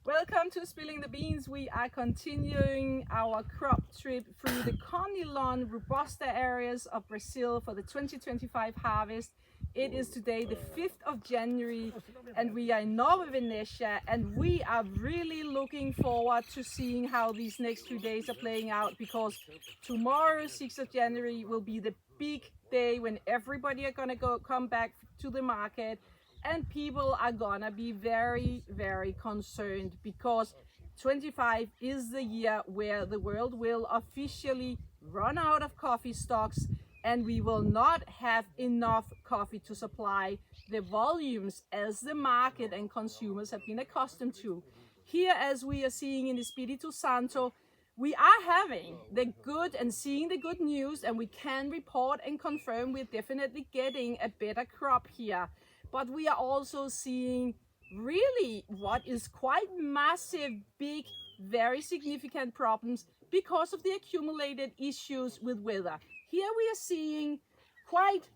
Welcome to Spilling the Beans. We are continuing our crop trip through the Conilon Robusta areas of Brazil for the 2025 harvest. It is today the 5th of January and we are in Nova Venetia, and we are really looking forward to seeing how these next few days are playing out, because tomorrow, 6th of January, will be the big day when everybody are gonna come back to the market. And people are gonna be very, very concerned, because 25 is the year where the world will officially run out of coffee stocks, and we will not have enough coffee to supply the volumes as the market and consumers have been accustomed to. Here, as we are seeing in Espírito Santo, we are having the good and seeing the good news, and we can report and confirm we're definitely getting a better crop here. But we are also seeing really what is quite massive, big, very significant problems because of the accumulated issues with weather. Here we are seeing quite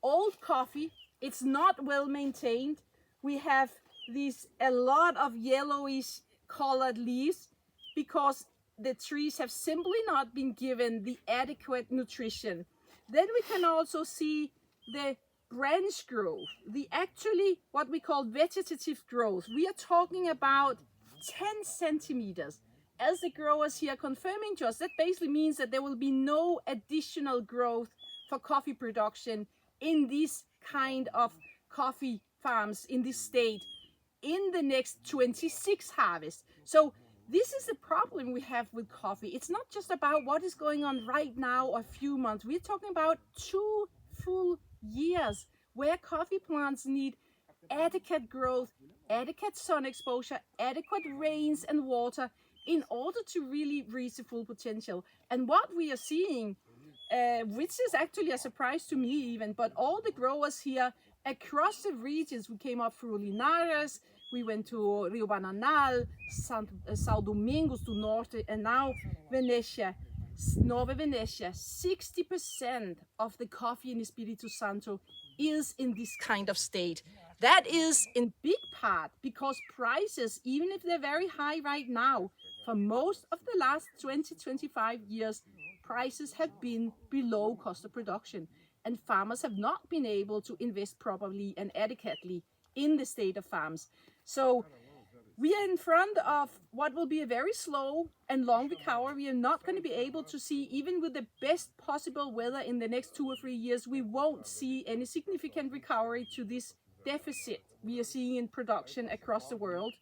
old coffee. It's not well maintained. We have a lot of yellowish colored leaves because the trees have simply not been given the adequate nutrition. Then we can also see the branch growth, the actually what we call vegetative growth. We are talking about 10 centimeters. As the growers here confirming to us, that basically means that there will be no additional growth for coffee production in this kind of coffee farms in this state in the next 26 harvest. So this is the problem we have with coffee. It's not just about what is going on right now or a few months. We're talking about 2 full years where coffee plants need adequate growth, adequate sun exposure, adequate rains and water in order to really reach the full potential. And what we are seeing, which is actually a surprise to me even, but all the growers here across the regions, we came up through Linares, we went to Rio Bananal, São Domingos do Norte, and now Venetia, Nova Venetia. 60% of the coffee in Espírito Santo is in this kind of state. That is in big part because prices, even if they're very high right now, for most of the last 20-25 years, prices have been below cost of production, and farmers have not been able to invest properly and adequately in the state of farms. So we are in front of what will be a very slow and long recovery. We are not going to be able to see, even with the best possible weather in the next 2 or 3 years, we won't see any significant recovery to this deficit we are seeing in production across the world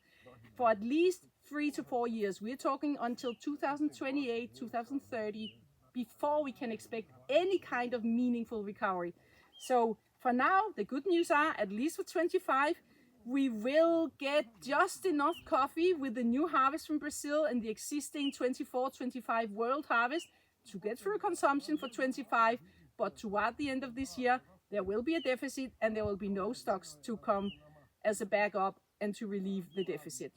for at least 3 to 4 years. We're talking until 2028, 2030, before we can expect any kind of meaningful recovery. So for now, the good news are, at least for 25, we will get just enough coffee with the new harvest from Brazil and the existing 24-25 world harvest to get through consumption for 25. But toward the end of this year, there will be a deficit and there will be no stocks to come as a backup and to relieve the deficit.